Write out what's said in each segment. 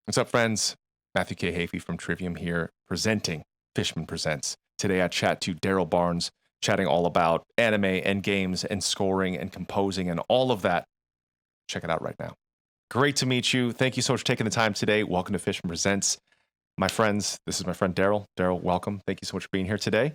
What's up, friends? Matthew K. Heafy from Trivium here, presenting Fishman Presents. Today I chat to Daryl Barnes, chatting all about anime and games and scoring and composing and all of that. Check it out right now. Great to meet you. Thank you so much for taking the time today. Welcome to Fishman Presents. My friends, this is my friend Daryl. Daryl, welcome. Thank you so much for being here today.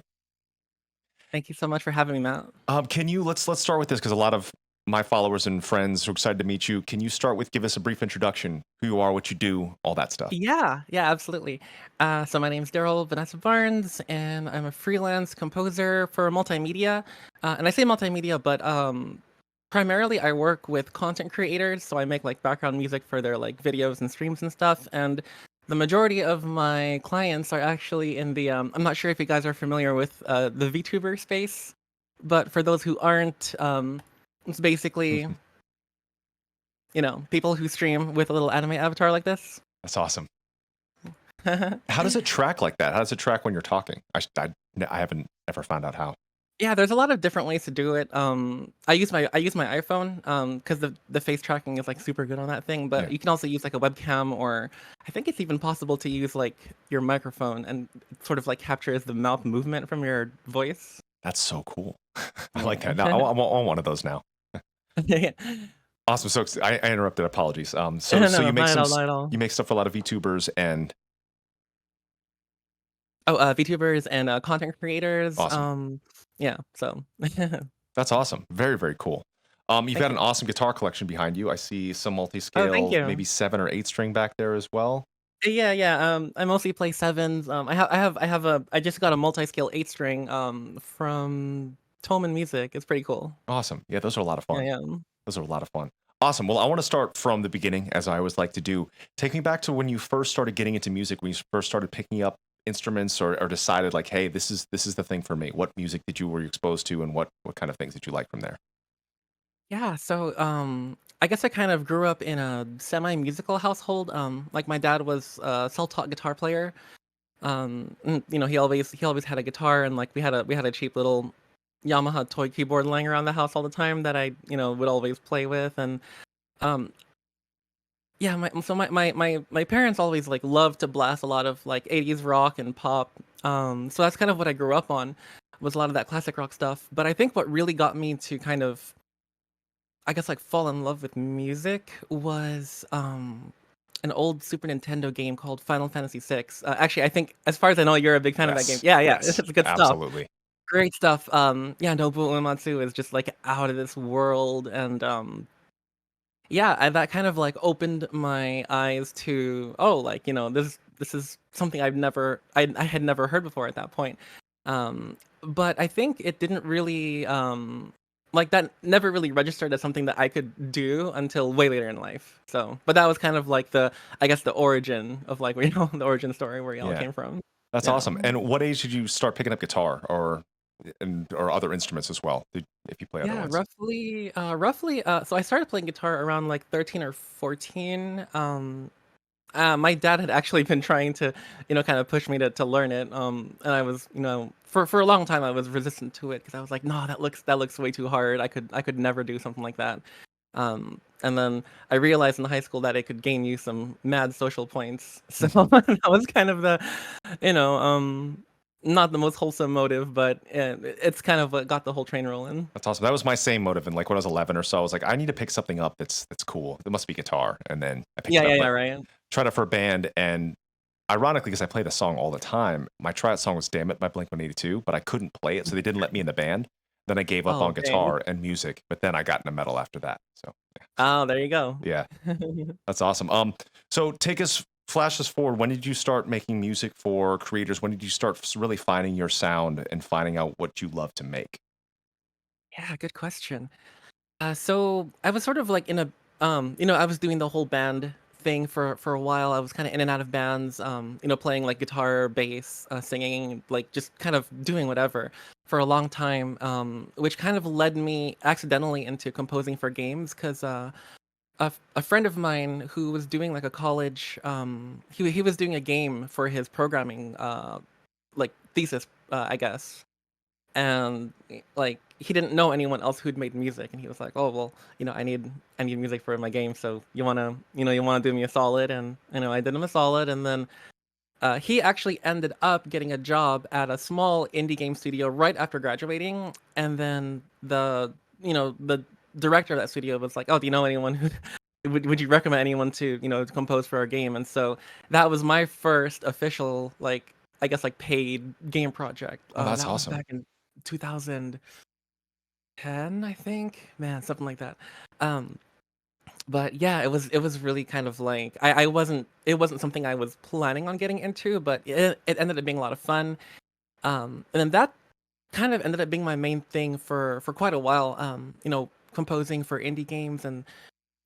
Thank you so much for having me, Matt. Let's start with this because a lot of my followers and friends are excited to meet you. Can you start with give us a brief introduction, who you are, what you do, all that stuff? Yeah, absolutely. So my name's Daryl Vanessa Barnes, and I'm a freelance composer for multimedia. And I say multimedia, but primarily I work with content creators, so I make like background music for their like videos and streams and stuff. And the majority of my clients are actually in the I'm not sure if you guys are familiar with the VTuber space, but for those who aren't, it's basically people who stream with a little anime avatar like this. That's awesome. How does it track like that? How does it track when you're talking? I haven't ever found out how. Yeah, there's a lot of different ways to do it. I use my iPhone because the face tracking is like super good on that thing. But Yeah, you can also use like a webcam, or I think it's even possible to use like your microphone and it sort of like captures the mouth movement from your voice. that's so cool. I like that. Now Yeah. I want one of those now. Yeah. Awesome. So I interrupted. Apologies. So No, so no, not at all, not at all. you make stuff for a lot of VTubers and Oh, VTubers and content creators. awesome. Yeah. So, That's awesome. Very very cool. You've thank got an you. awesome guitar collection behind you. I see some Oh, thank multi-scale, you. maybe 7 or 8 string back there as well. Yeah. I mostly play sevens. I just got a multi-scale 8 string from Tolman Music. It's pretty cool. Awesome. Yeah, those are a lot of Yeah, fun. yeah. Those are a lot of fun. Awesome. Well, I want to start from the beginning, as I always like to do. Take me back to when you first started getting into music, when you first started picking up instruments, or decided like, hey, this is the thing for me. What music were you exposed to, and what kind of things did you like from there? Yeah, so I guess I kind of grew up in a semi-musical household. Like my dad was a self-taught guitar player. He always had a guitar, and like we had a cheap little Yamaha toy keyboard laying around the house all the time that I would always play with. And um yeah, my parents always like loved to blast a lot of like 80s rock and pop. So that's kind of what I grew up on, was a lot of that classic rock stuff. But I think what really got me to kind of, I guess, like fall in love with music was an old Super Nintendo game called Final Fantasy VI. Actually, I think as far as I know, you're a big fan of that game. Yes, Yeah, it's yes, good stuff. absolutely. Great stuff. Yeah, Nobuo Uematsu is just like out of this world, and yeah, that kind of like opened my eyes to, oh, like this is something I had never heard before at that point. But I think it didn't really like that never really registered as something that I could do until way later in life. So, but that was kind of like I guess the origin of like the origin story where y'all Yeah, came from. that's Yeah. awesome. And what age did you start picking up guitar, or other instruments as well, if you play other Yeah, ones? roughly. So I started playing guitar around like 13 or 14. My dad had actually been trying to, kind of push me to learn it. And I was, for a long time I was resistant to it because I was like, no, that looks way too hard. I could never do something like that. And then I realized in high school that it could gain you some mad social points. So that was kind of you know, um, not the most wholesome motive, but it's kind of what got the whole train rolling. That's awesome. That was my same motive. And like when I was 11 or so, I was like, I need to pick something up that's cool. It must be guitar. And then I picked Yeah, it yeah, up, yeah, but right. tried it for a band. And ironically, because I play the song all the time, my tryout song was "Damn It" by Blink-182, but I couldn't play it, so they didn't let me in the band. Then I gave up Oh, on dang. guitar and music, but then I got into metal after that. So Oh, there you go. yeah, that's awesome. So flash us forward. When did you start making music for creators? When did you start really finding your sound and finding out what you love to make? Yeah, good question. So I was sort of like in a, I was doing the whole band thing for a while. I was kind of in and out of bands, playing like guitar, bass, singing, like just kind of doing whatever for a long time. Which kind of led me accidentally into composing for games because a friend of mine who was doing like a college, he was doing a game for his programming, like thesis, I guess. and like he didn't know anyone else who'd made music, and he was like, "Oh well, I need music for my game, so you wanna do me a solid?" And I did him a solid, and then he actually ended up getting a job at a small indie game studio right after graduating, and then the director of that studio was like, "Oh, do you know anyone who would you recommend anyone to compose for our game?" And so that was my first official, like, I guess, like, paid game project. Oh, that's That was awesome. back in 2010, I think, man, something like that. Um, but yeah, it was really kind of like I wasn't it wasn't something I was planning on getting into, but it ended up being a lot of fun. And then that kind of ended up being my main thing for quite a while. Composing for indie games and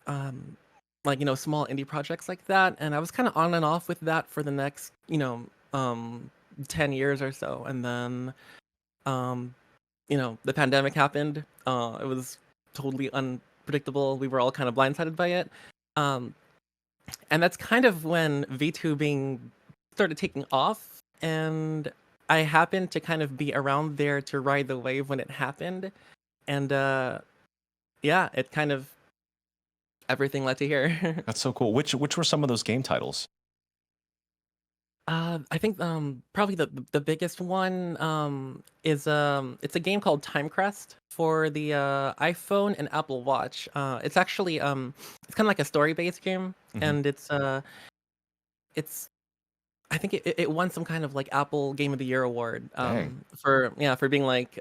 um like small indie projects like that. And I was kind of on and off with that for the next 10 years or so. And then um the pandemic happened. It was totally unpredictable. We were all kind of blindsided by it. Um, and that's kind of when VTubing started taking off. And I happened to kind of be around there to ride the wave when it happened. And yeah, it kind of everything led to here. That's so cool. Which were some of those game titles? I think probably the biggest one is it's a game called Time Crest for the iPhone and Apple Watch. It's actually it's kind of like a story-based game, Hmm. and it's I think it won some kind of like Apple Game of the Year award Dang. for being like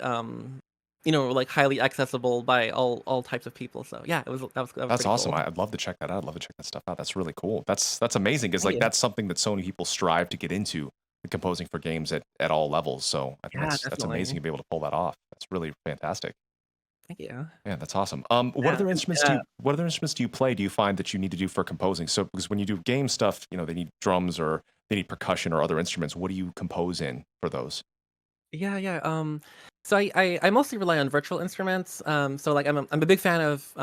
like highly accessible by all types of people. So yeah, that was That's pretty awesome. cool. I'd love to check that out. I'd love to check that stuff out. That's really cool. That's amazing because Thank like you. that's something that so many people strive to get into, composing for games at all levels. So I think Yeah, that's amazing definitely. to be able to pull that off. That's really fantastic. Thank you. Yeah, that's awesome. Yeah, what other instruments do you play? Do you find that you need to do for composing? So because when you do game stuff, they need drums or they need percussion or other instruments. What do you compose in for those? yeah. So I mostly rely on virtual instruments. So like I'm a big fan of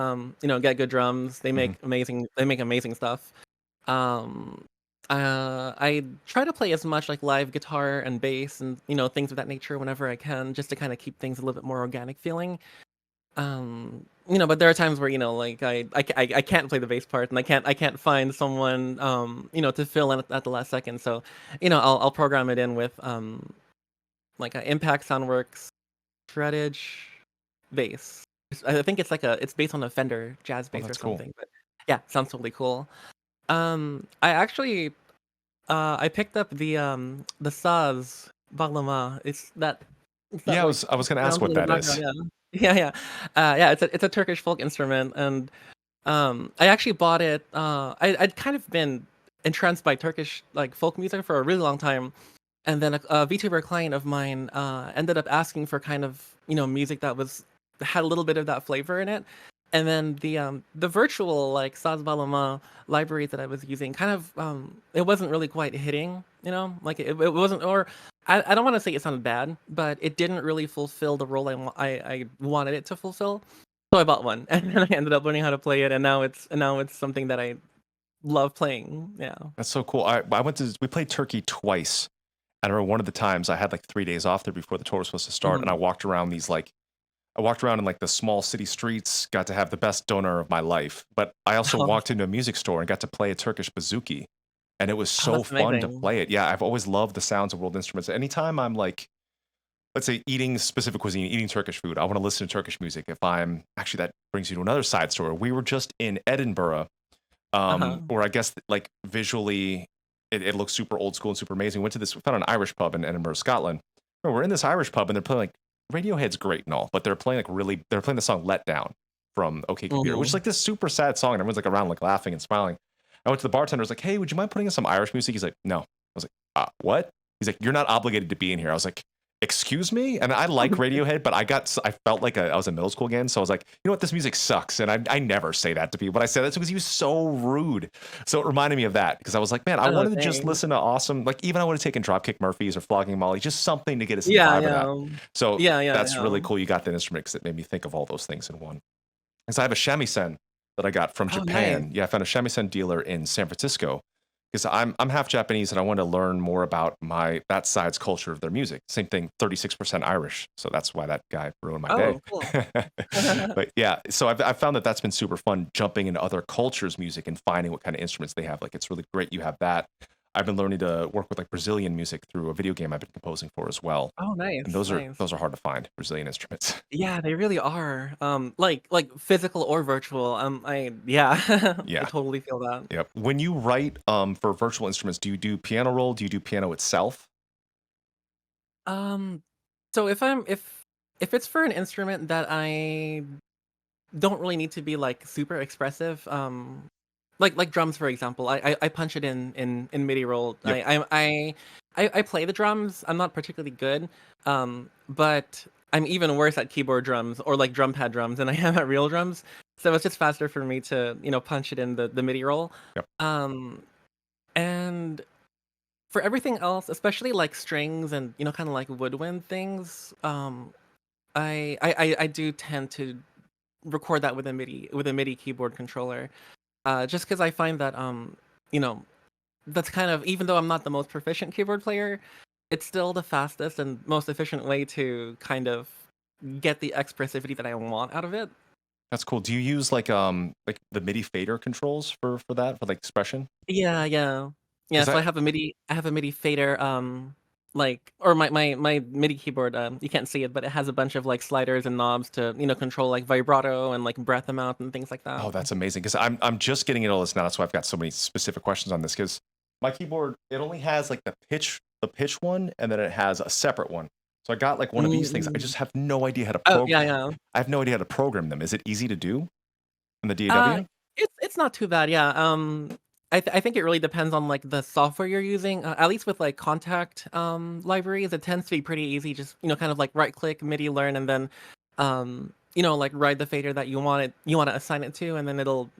Get Good Drums. Hmm. They make amazing stuff. Um, I try to play as much like live guitar and bass and things of that nature whenever I can, just to kind of keep things a little bit more organic feeling. But there are times where like I can't play the bass part, and I can't find someone to fill in at the last second. So I'll program it in with like a Impact Soundworks shreddage bass. I think it's based on a Fender jazz Oh, bass or that's cool. something. But yeah, sounds totally cool. I actually I picked up the Saz Baglama. It's that Yeah, like I was going to ask sound what in the that background. is. Yeah, yeah. Yeah. It's a Turkish folk instrument, and I actually bought it. I'd kind of been entranced by Turkish like folk music for a really long time, and then a VTuber client of mine ended up asking for kind of music that had a little bit of that flavor in it, and then the virtual like Saz Balama library that I was using kind of it wasn't really quite hitting, like it wasn't, or I don't want to say it sounded bad, but it didn't really fulfill the role I wanted it to fulfill. So I bought one, and then I ended up learning how to play it, and now it's something that I love playing. Yeah. That's so cool. We played Turkey twice. I remember one of the times I had like 3 days off there before the tour was supposed to start, and Mhm. I walked around in like the small city streets, got to have the best dinner of my life. But I also walked into a music store and got to play a Turkish bouzouki, and it was Oh, so that's fun to amazing. play it. Yeah, I've always loved the sounds of world instruments. Anytime I'm like, let's say eating specific cuisine, eating Turkish food, I want to listen to Turkish music. If I'm actually that brings you to another side story. We were just in Edinburgh, Uh-huh. or I guess like visually, it looks super old school and super amazing. We found an Irish pub in Edinburgh, Scotland. We're in this Irish pub and they're playing like Radiohead's great and all, but they're playing the song "Let Down" from OK Computer, which is Mhm. like this super sad song, and everyone's like around like laughing and smiling. I went to the bartender, I was like, "Hey, would you mind putting in some Irish music?" He's like, "No." I was like, "What?" He's like, "You're not obligated to be in here." I was like, "Excuse me?" And I like Radiohead, but I felt like I was in middle school again, so I was like, "You know what? This music sucks." And I never say that to people, but I said that because he was so rude. So it reminded me of that because I was like, "Man, I Oh, wanted to just dang. listen to awesome, like even I would have taken Dropkick Murphys or Flogging Molly, just something to get us in the Yeah, vibe of that." yeah. So that's Yeah. really cool. You got that instrument because it made me think of all those things in one. Because I have a shamisen that I got from Oh, nice. Japan. Yeah, I found a shamisen dealer in San Francisco, because I'm half Japanese and I want to learn more about that side's culture of their music. Same thing, 36% Irish, so that's why that guy ruined my day. Oh, cool. But yeah, so I've found that that's been super fun jumping into other cultures' music and finding what kind of instruments they have. Like it's really great you have that. I've been learning to work with like Brazilian music through a video game I've been composing for as well, Oh, and nice, those are nice. those are hard to find, Brazilian instruments. Yeah, they really are. Like physical or virtual. I yeah, I Yeah. totally feel that. Yep. When you write for virtual instruments, do you do piano roll? Do you do piano itself? Um, so if it's for an instrument that I don't really need to be like super expressive, like drums for example, I punch it in MIDI roll. Yep. I play the drums. I'm not particularly good, but I'm even worse at keyboard drums or like drum pad drums than I am at real drums. So it's just faster for me to punch it in the MIDI roll. Yep. Um, and for everything else, especially like strings and kind of like woodwind things, I do tend to record that with a MIDI keyboard controller. Just because I find that you know, that's kind of, even though I'm not the most proficient keyboard player, it's still the fastest and most efficient way to kind of get the expressivity that I want out of it. That's cool. Do you use like the MIDI fader controls for that for like expression? Yeah, yeah. Yeah, Because so I I have a MIDI fader, like, or my MIDI keyboard, you can't see it, but it has a bunch of like sliders and knobs to, control like vibrato and like breath amount and things like that. oh, that's amazing. Because I'm just getting into all this now. That's why I've got so many specific questions on this. Because my keyboard it only has like the pitch one, and then it has a separate one. So I got like one of these things. I Mm. just have no idea how to Oh, yeah, yeah. I have no idea how to program them. Is it easy to do in the Uh, DAW? it's not too bad, yeah. I think it really depends on like the software you're using. At least with like contact libraries, it tends to be pretty easy. Just kind of like right click, MIDI learn, and then like write the fader that you want to assign it to, and then it'll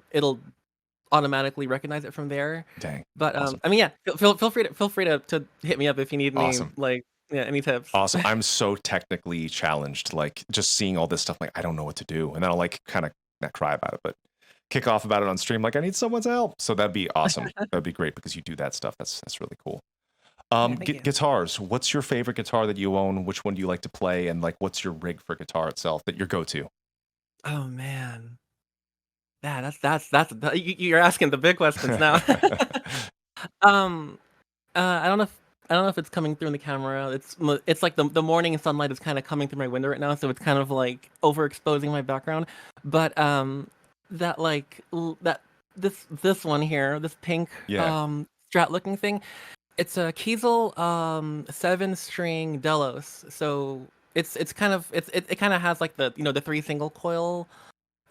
automatically recognize it from there. Dang, But awesome, I mean, yeah, feel free to hit me up if you need any awesome. like yeah any tips. Awesome. I'm so technically challenged. Like just seeing all this stuff, like I don't know what to do, and then I'll like kind of not cry about it, but kick off about it on stream. Like I need someone's help. So that'd be awesome. That'd be great because you do that stuff. That's really cool. Yeah, thank you. Guitars. What's your favorite guitar that you own? Which one do you like to play? And like, what's your rig for guitar itself that your go-to? Oh man, yeah, you're asking the big questions now. Um, I don't know if it's coming through in the camera. It's like the morning sunlight is kind of coming through my window right now, so it's kind of like overexposing my background. But that like that this one here, this pink Yeah. Strat looking thing, it's a Kiesel 7-string Delos. So it's kind of it kind of has like the three single coil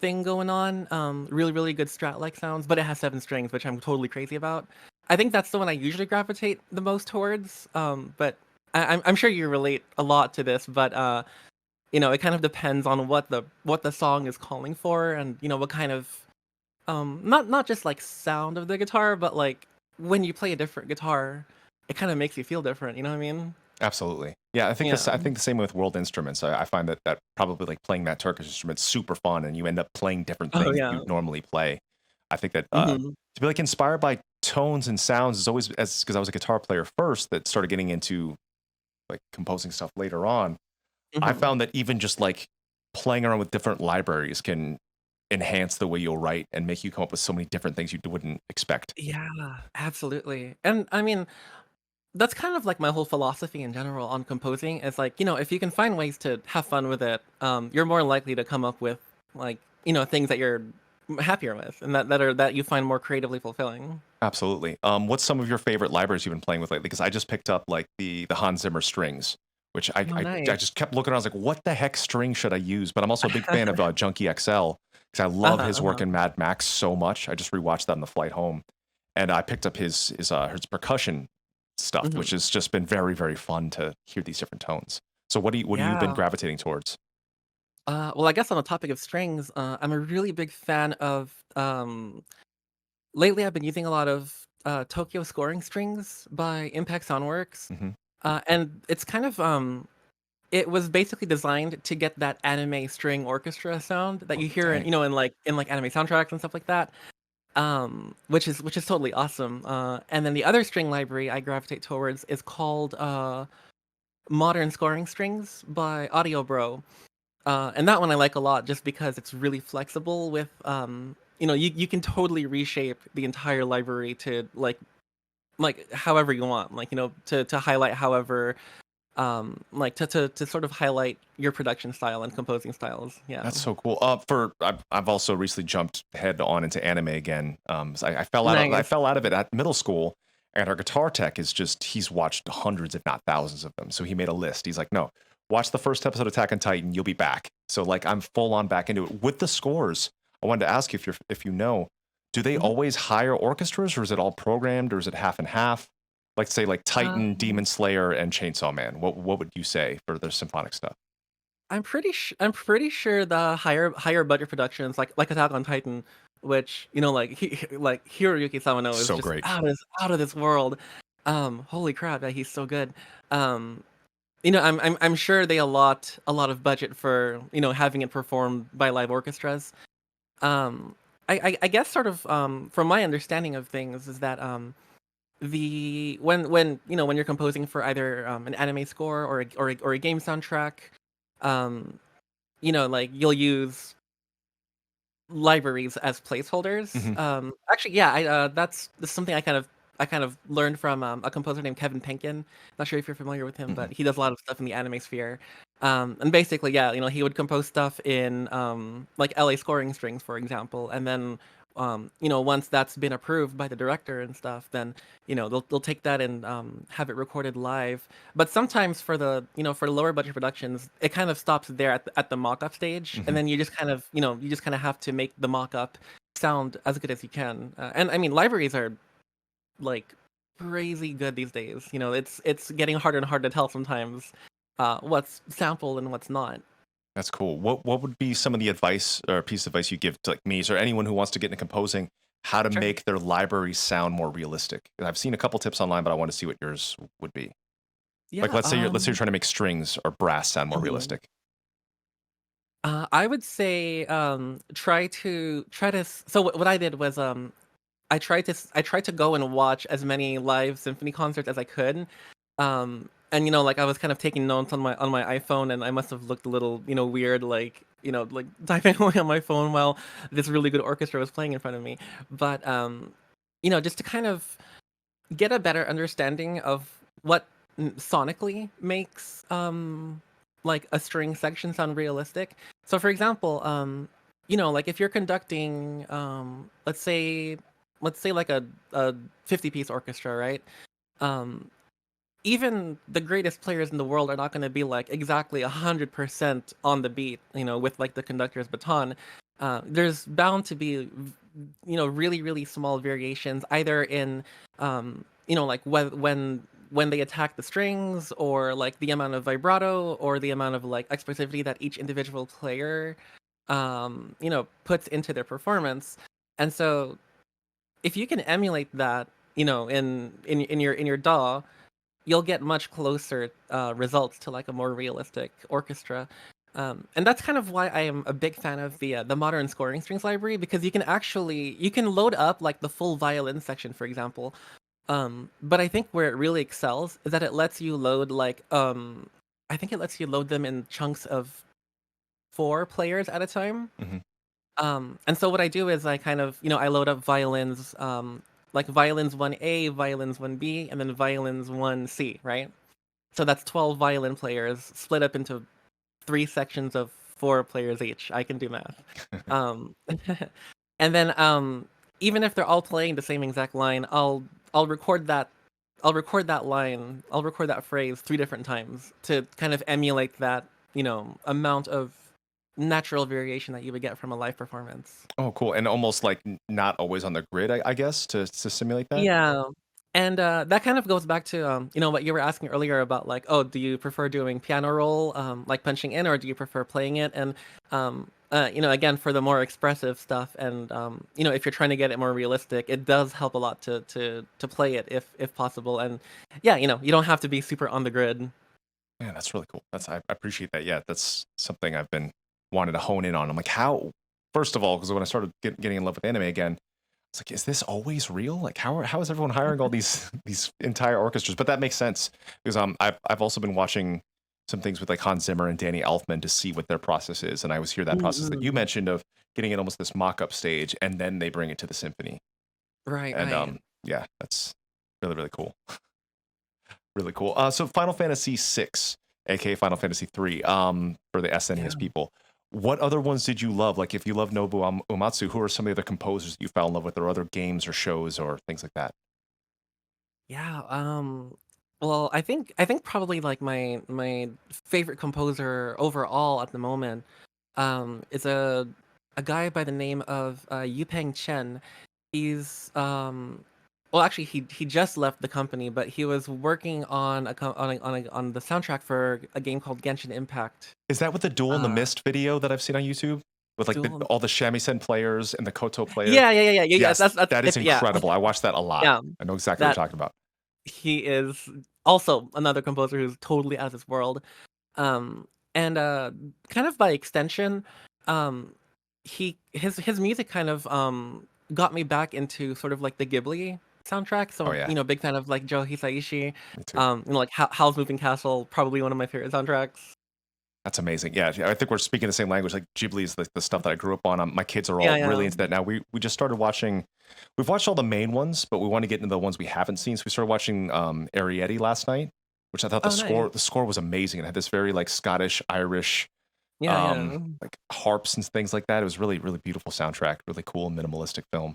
thing going on. Really, really good strat-like sounds, but it has 7 strings, which I'm totally crazy about. I think that's the one I usually gravitate the most towards. But I'm sure you relate a lot to this, but it kind of depends on what the song is calling for, and what kind of not just like sound of the guitar, but like when you play a different guitar, it kind of makes you feel different. You know what I mean? Absolutely. Yeah, I think Yeah. this. I think the same with world instruments. I find that probably like playing that Turkish instrument's super fun, and you end up playing different Oh things yeah. you normally play. I think that Hmm. to be like inspired by tones and sounds is always as because I was a guitar player first that started getting into like composing stuff later on. I Hmm. found that even just like playing around with different libraries can enhance the way you'll write and make you come up with so many different things you wouldn't expect. Yeah, absolutely. And I mean, that's kind of like my whole philosophy in general on composing. It's like, if you can find ways to have fun with it, you're more likely to come up with like, things that you're happier with and that you find more creatively fulfilling. Absolutely. What's some of your favorite libraries you've been playing with lately? Because I just picked up like the Hans Zimmer strings, which I, Oh, I I nice. just kept looking. I was like, what the heck string should I use? But I'm also a big fan of Junkie XL because I love Uh-huh, his work uh-huh. in Mad Max so much. I just rewatched that on the flight home, and I picked up his percussion stuff, Hmm. which has just been very very fun to hear these different tones. So what do you been Yeah. gravitating towards? Well, I guess on the topic of strings, I'm a really big fan of lately I've been using a lot of Tokyo scoring strings by Impact Soundworks. Hmm. And it's kind of it was basically designed to get that anime string orchestra sound that Oh, you hear in, dang. in like anime soundtracks and stuff like that. which is totally awesome. And then the other string library I gravitate towards is called Modern Scoring Strings by Audio Bro. And that one I like a lot just because it's really flexible with you can totally reshape the entire library to like however you want, like to highlight however like to sort of highlight your production style and composing styles. Yeah. That's so cool. I've also recently jumped head on into anime again. So I Nice. fell out of it at middle school, and our guitar tech is just he's watched hundreds, if not thousands, of them. So he made a list. He's like, no, watch the first episode of Attack on Titan, you'll be back. So like I'm full on back into it with the scores. I wanted to ask you if you know, do they Mhm. always hire orchestras, or is it all programmed, or is it half and half? Like say like Titan, Um, Demon Slayer, and Chainsaw Man. What would you say for their symphonic stuff? I'm pretty sure the higher budget productions like Attack on Titan, which like like Hiroyuki Sawano is So just great. out of this world. Holy crap, yeah, he's so good. Um, I'm sure they allot a lot of budget for having it performed by live orchestras. Um, I guess sort of from my understanding of things is that the when you're composing for either an anime score or a game soundtrack, um like you'll use libraries as placeholders. Hmm. Actually, yeah, that's something I kind of learned from a composer named Kevin Penkin. Not sure if you're familiar with him, Hmm. but he does a lot of stuff in the anime sphere. And basically, yeah, he would compose stuff in like LA scoring strings, for example, and then once that's been approved by the director and stuff, then they'll take that and have it recorded live. But sometimes for the lower budget productions, it kind of stops there at the mock-up stage, and Hmm. then you just kind of have to make the mock-up sound as good as you can. And I mean, libraries are like crazy good these days. It's getting harder and harder to tell sometimes what's sampled and what's not. That's cool. What would be some of the advice or piece of advice you give to like me or anyone who wants to get into composing, how to Sure. make their library sound more realistic? And I've seen a couple tips online, but I want to see what yours would be. Like Yeah. let's say you're trying to make strings or brass sound more Mhm. realistic. I would say try to. So what I did was I tried to go and watch as many live symphony concerts as I could. And like I was kind of taking notes on my iPhone, and I must have looked a little weird, like like typing away on my phone while this really good orchestra was playing in front of me. But just to kind of get a better understanding of what sonically makes like a string section sound realistic. So for example, like if you're conducting let's say like a 50-piece orchestra, right? Um Even the greatest players in the world are not going to be like exactly 100% on the beat, with like the conductor's baton. There's bound to be, really, really small variations, either in, like when they attack the strings, or like the amount of vibrato, or the amount of like expressivity that each individual player, puts into their performance. And so, if you can emulate that, in your DAW, you'll get much closer results to like a more realistic orchestra. And that's kind of why I am a big fan of the modern scoring strings library, because you can load up like the full violin section, for example. But I think where it really excels is that it lets you load like I think it lets you load them in chunks of 4 players at a time. Hmm. And so what I do is I kind of, I load up violins, like violins 1A, violins 1B, and then violins 1C, right? So that's 12 violin players split up into 3 sections of 4 players each. I can do math. Um, and then even if they're all playing the same exact line, I'll record that I'll record that phrase 3 different times to kind of emulate that, amount of natural variation that you would get from a live performance. Oh, cool. And almost like not always on the grid, I guess, to simulate that. Yeah. And that kind of goes back to what you were asking earlier about, like, oh, do you prefer doing piano roll, like punching in, or do you prefer playing it? And again, for the more expressive stuff, and if you're trying to get it more realistic, it does help a lot to play it if possible. And yeah, you don't have to be super on the grid. Man, that's really cool. I appreciate that. Yeah, that's something I've been wanting to hone in on. I'm like, how? First of all, because when I started getting in love with anime again, It's like, is this always real? Like, how is everyone hiring all these these entire orchestras? But that makes sense because I've also been watching some things with like Hans Zimmer and Danny Elfman to see what their process is, and I always hear that process that you Mm-mm. mentioned of getting it almost this mock-up stage, and then they bring it to the symphony. Right, And right. yeah, that's really cool, really cool. So Final Fantasy VI, aka Final Fantasy III, for the Yeah. SNES people. What other ones did you love? Like, if you love Nobuo Uematsu, who are some of the other composers that you fell in love with, or other games or shows or things like that? Yeah, well, I think probably like my favorite composer overall at the moment is a guy by the name of Yupeng Chen. He's well, actually he just left the company, but he was working on on the soundtrack for a game called Genshin Impact. Is that with the Duel in the Uh Mist video that I've seen on YouTube? With like Duel. all the shamisen players and the Koto player? Yeah. Yes, That's that is it. Yeah, incredible. I watched that a lot. yeah. I know exactly what That you're talking about. he is also another composer who's totally out of this world. Um, and kind of by extension, um, his music kind of got me back into sort of like the Ghibli soundtrack. Oh So yeah, big fan of like Joe Hisaishi. me too. Like Howl's Moving Castle, probably one of my favorite soundtracks. That's amazing. Yeah, I think we're speaking the same language. Like Ghibli is the stuff that I grew up on. My kids are Yeah, all really yeah. into that now. We just started watching. We've watched all the main ones, but we want to get into the ones we haven't seen. So we started watching Arrietty last night, which I thought Oh, nice. the score was amazing. It had this very like Scottish Irish Yeah, yeah, like harps and things like that. It was really beautiful soundtrack. Really cool minimalistic film.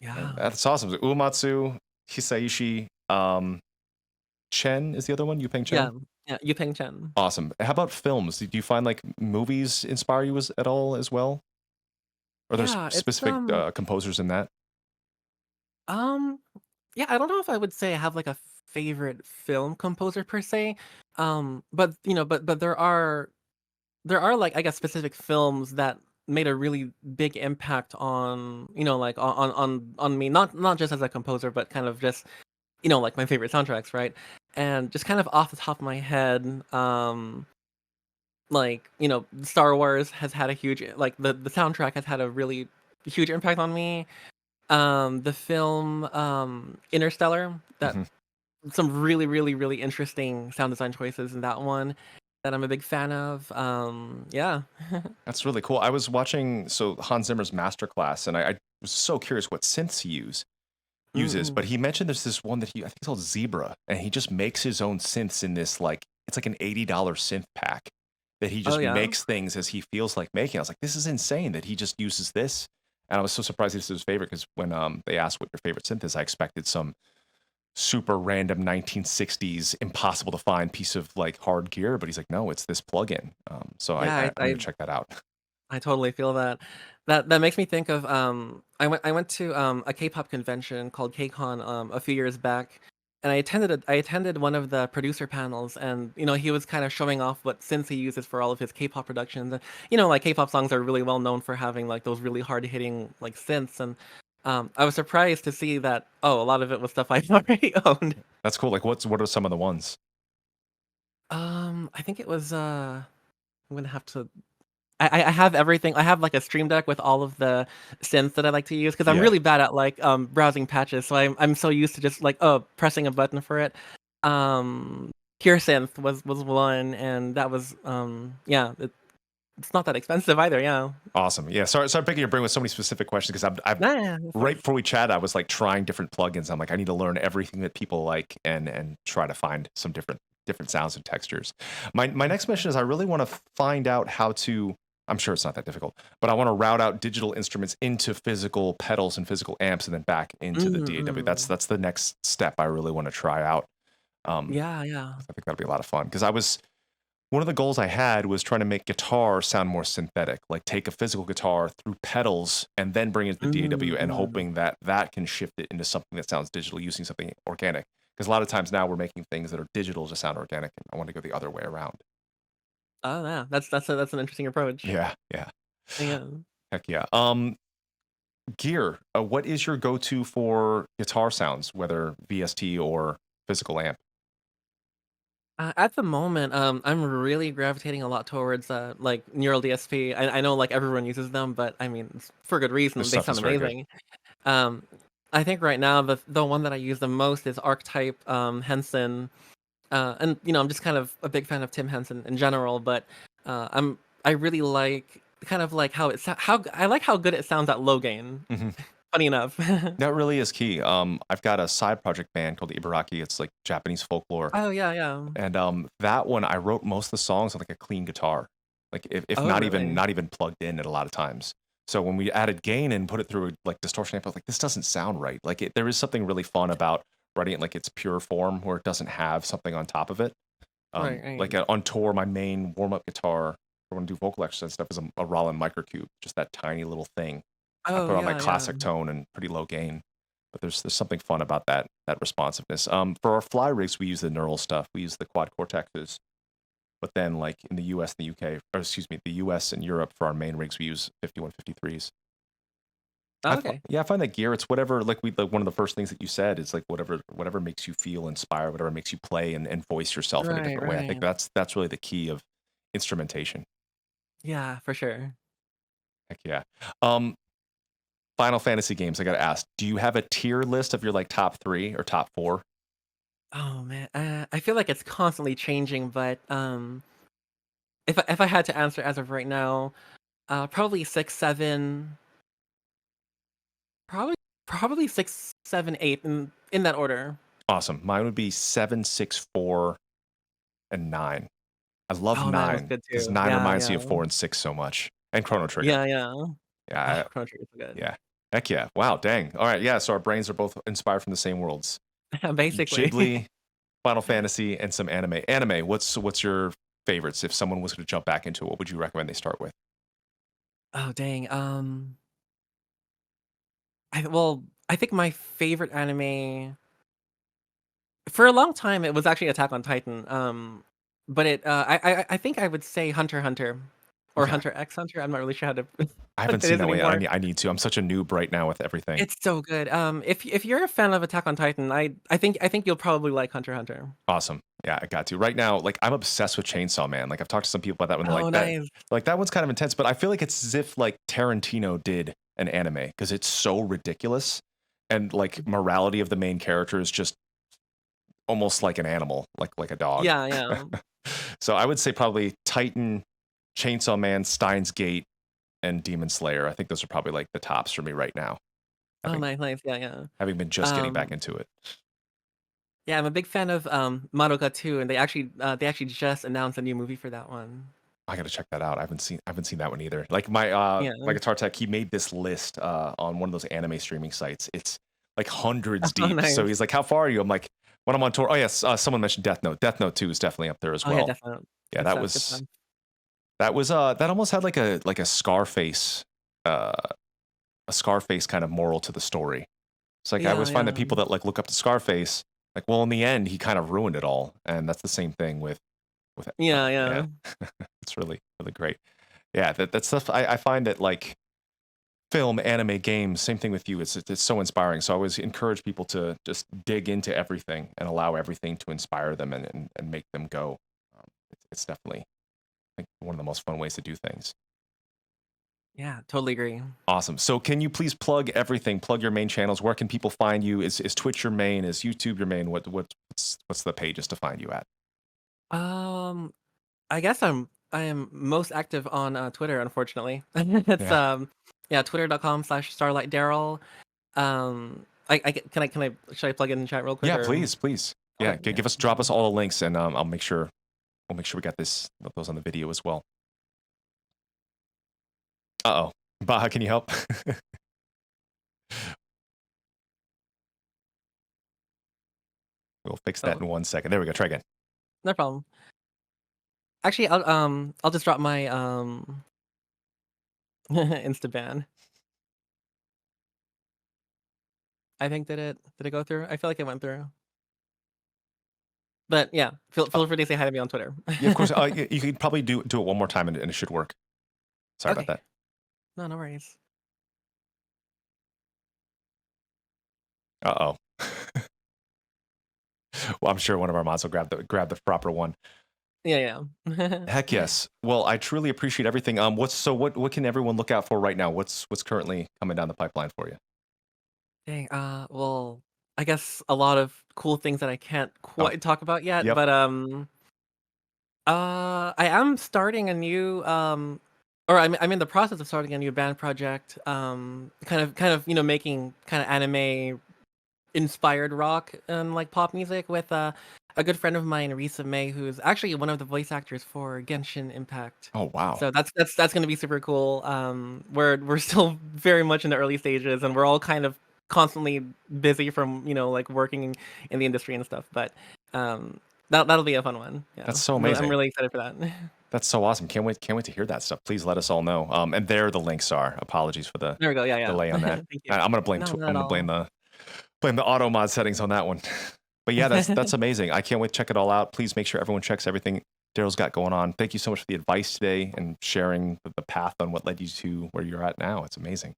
And yeah, that's awesome. So Uematsu, Hisaishi, Chen is the other one. Yupeng yeah, Chen. yeah. Yupeng Chen. Awesome. How about films? Do you find like movies inspire you at all as well? Are there Yeah, it's specific composers in that? um yeah, I don't know if I would say I have like a favorite film composer per se. But but there are like I guess specific films that made a really big impact on like on me, not just as a composer, but kind of just like my favorite soundtracks, right? And just kind of off the top of my head, like Star Wars has had a huge like the soundtrack has had a really huge impact on me. The film Interstellar, that Hmm. some really interesting sound design choices in that one that I'm a big fan of. Yeah. That's really cool. I was watching Hans Zimmer's masterclass, and I was so curious what synths uses, but Mm. he mentioned there's this one that I think it's called Zebra, and he just makes his own synths in this like it's like an $80 synth pack that he Oh just yeah. makes things as he feels like making. I was like, this is insane that he just uses this. And I was so surprised this is his favorite because when they asked what your favorite synth is, I expected some super random 1960s impossible to find piece of like hard gear, but he's like, no, it's this plugin. So Yeah, I'm gonna check that out. I totally feel that. That makes me think of I went to a K-pop convention called KCON a few years back, and I attended one of the producer panels, and he was kind of showing off what synths he uses for all of his K-pop productions. And, like K-pop songs are really well known for having like those really hard hitting like synths, and I was surprised to see that a lot of it was stuff I already owned. That's cool. Like, what are some of the ones? I think it was I'm gonna have to I have everything. I have like a Stream Deck with all of the synths that I like to use because I'm Yeah, really bad at like browsing patches. So I'm so used to just like pressing a button for it. Um, Pure Synth was one, and that was yeah. It's not that expensive either. Yeah. awesome. Yeah, sorry, picking your brain with so many specific questions because I've Yeah, yeah, of right course. before we chat, I was like trying different plugins. I'm like, I need to learn everything that people like and try to find some different sounds and textures. My next mission is I really want to find out how to. I'm sure it's not that difficult, but I want to route out digital instruments into physical pedals and physical amps, and then back into the DAW. Mm-mm. That's the next step I really want to try out. Um, Yeah, yeah. I think that'll be a lot of fun because I was one of the goals I had was trying to make guitar sound more synthetic, like take a physical guitar through pedals and then bring it to the DAW and Mm-mm. hoping that that can shift it into something that sounds digital using something organic. Because a lot of times now we're making things that are digital to sound organic, and I want to go the other way around. Oh yeah, that's an interesting approach. Yeah, yeah, Yeah. heck yeah. Gear. What is your go-to for guitar sounds, whether VST or physical amp? At the moment, I'm really gravitating a lot towards like Neural DSP. I know like everyone uses them, but I mean for good This reason. They stuff is sound very good. amazing. Um, I think right now the one that I use the most is Archetype Henson. And I'm just kind of a big fan of Tim Henson in general, but I really like kind of like how how I like how good it sounds at low gain. Hmm. Funny enough. That really is key. I've got a side project band called Ibaraki. It's like Japanese folklore, Oh yeah, yeah. and that one I wrote most of the songs on like a clean guitar, like if Oh not even really? not even plugged in at a lot of times. So when we added gain and put it through like distortion amp, I was like, this doesn't sound right. Like there is something really fun about writing it like its pure form, where it doesn't have something on top of it. Right, right. Like on tour, my main warm up guitar for when I do vocal exercise and stuff is a Roland Microcube, just that tiny little thing. I Oh put on my yeah, yeah. classic tone and pretty low gain, but there's something fun about that responsiveness. For our fly rigs, we use the neural stuff. We use the quad cortexes, but then like in the U.S. and the U.K., or excuse me, the U.S. and Europe for our main rigs, we use 5153s. Oh, okay. Yeah, I find that gear. It's whatever. Like one of the first things that you said is like whatever makes you feel inspired, whatever makes you play and voice yourself in a Right, different way. I think right. that's really the key of instrumentation. Yeah, for sure. Heck yeah. Um, Final Fantasy games. I got to ask, do you have a tier list of your like top 3 or top 4? Oh man, I feel like it's constantly changing, but if I had to answer as of right now, probably 6, 7, probably probably 6, 7, 8 in that order. Awesome. Mine would be 7, 6, 4, and 9. I love Oh, 9 was 9 good because too. 9 Yeah, reminds yeah. me of 4 and 6 so much, and Chrono Trigger. Yeah, yeah. Yeah, Oh, Chrono Trigger's so good. yeah. Heck yeah. Wow, dang. All right, yeah, so our brains are both inspired from the same worlds. Basically. Ghibli, Final Fantasy, and some anime. Anime, what's your favorites? If someone was going to jump back into it, what would you recommend they start with? Oh, dang, I think my favorite anime for a long time, it was actually Attack on Titan, but I think I would say Hunter x Hunter or Okay. Hunter x Hunter, I'm not really sure how to I what haven't it seen is that one yet. anymore. I need to. I'm such a noob right now with everything. It's so good, if you're a fan of Attack on Titan, I think you'll probably like Hunter x Hunter. Awesome. Yeah, I got to. Right now, like I'm obsessed with Chainsaw Man. Like I've talked to some people about that when they're Oh, like that. nice. Like that one's kind of intense, but I feel like it's as if like Tarantino did an anime because it's so ridiculous and like morality of the main character is just almost like an animal, like a dog. Yeah, yeah. So I would say probably Titan, Chainsaw Man, Steins Gate, and Demon Slayer. I think those are probably like the tops for me right now. Oh, Having nice, nice, yeah, yeah. having been just getting back Um, into it. yeah, I'm a big fan of, Madoka 2, and they actually just announced a new movie for that one. I gotta check that out. I haven't seen that one either. Like Yeah. my guitar tech, he made this list on one of those anime streaming sites. It's like hundreds Oh, deep. So nice. he's like, "How far are you?" I'm like, "When I'm on tour." Oh yes, someone mentioned Death Note. Death Note 2 is definitely up there as Oh, yeah, well. definitely. Yeah, Good stuff, good stuff. that almost had like a Scarface uh a Scarface kind of moral to the story. It's like I Yeah, always find yeah. that people that like look up to Scarface, like, well, in the end, he kind of ruined it all, and that's the same thing with Yeah, yeah, yeah. it's really great. Yeah, that stuff. I find that like film, anime, games, same thing with you. It's so inspiring. So I always encourage people to just dig into everything and allow everything to inspire them and make them go. It's definitely I think one of the most fun ways to do things. Yeah, totally agree. Awesome. So can you please plug everything? Plug your main channels. Where can people find you? Is Twitch your main? Is YouTube your main? What's the pages to find you at? Um, I guess I am most active on, Twitter, unfortunately. It's, Yeah. yeah, twitter.com/starlightdaryl. Can I should I plug it in the chat real quick Yeah, or please. Yeah, okay, yeah. drop us all the links and we'll make sure we got those on the video as well. Uh-oh. Baha, can you help? We'll fix that Oh, in 1 second. There we go. Try again. no problem. Actually, I'll just drop my, Instaban. I think did it go through? I feel like it went through. But yeah, Uh, feel free to say hi to me on Twitter. yeah, of course. You could probably do it one more time and it should work. Sorry about Okay. that. No, no worries. Uh-oh. Well, I'm sure one of our mods will grab the proper one. Yeah, yeah. Heck yes. Well, I truly appreciate everything. What can everyone look out for right now? What's currently coming down the pipeline for you? Dang, well, I guess a lot of cool things that I can't Oh, quite talk about yet, yep. but I am starting a new or I'm in the process of starting a new band project. Kind of making kind of anime inspired rock and like pop music with a good friend of mine, Risa May, who's actually one of the voice actors for Genshin Impact. Oh, wow. So that's gonna be super cool. We're still very much in the early stages, and we're all kind of constantly busy from like working in the industry and stuff. But that'll be a fun one. Yeah, That's so I'm amazing. really excited for that. That's so awesome. Can't wait to hear that stuff. Please let us all know. And there the links are. Apologies for the There we go. Yeah, yeah. delay on that. Thank you. I'm gonna blame No, not I'm at gonna all. blame the auto mod settings on that one. But yeah, that's amazing. I can't wait to check it all out. Please make sure everyone checks everything Daryl's got going on. Thank you so much for the advice today and sharing the path on what led you to where you're at now. It's amazing.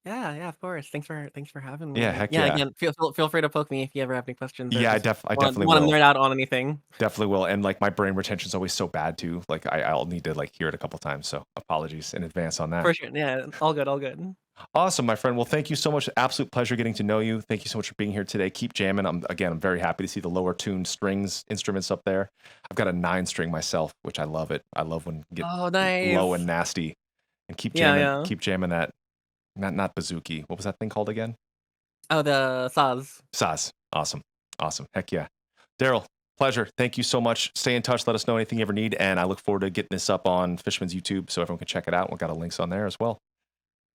Yeah, yeah, of course. Thanks for having Yeah, me. And heck yeah, yeah. again, feel free to poke me if you ever have any questions or Yeah, just I want definitely want to will. nerd out on anything. Definitely will. And like my brain retention is always so bad too. Like I'll need to like hear it a couple times. So apologies in advance on that. For sure. Yeah, all good, all good. Awesome, my friend. Well, thank you so much. Absolute pleasure getting to know you. Thank you so much for being here today. Keep jamming. I'm very happy to see the lower tuned strings instruments up there. I've got a 9 string myself, which I love it. I love when you get Oh, low and nice. nasty. And Yeah, yeah. keep jamming that. Not bazooki. What was that thing called again? Oh, the Saz. Saz. Awesome. Awesome. Heck yeah. Daryl, pleasure. Thank you so much. Stay in touch. Let us know anything you ever need. And I look forward to getting this up on Fishman's YouTube so everyone can check it out. We've got a links on there as well.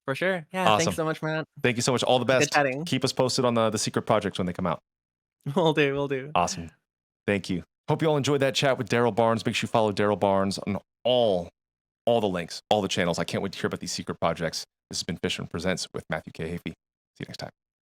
For sure. Yeah, thanks Awesome. so much, man. Thank you so much. All the Good best. chatting. Keep us posted on the secret projects when they come out. Will do, will do. Awesome. Thank you. Hope you all enjoyed that chat with Daryl Barnes. Make sure you follow Daryl Barnes on all the links, all the channels. I can't wait to hear about these secret projects. This has been Fishman Presents with Matthew K. Heafy. See you next time.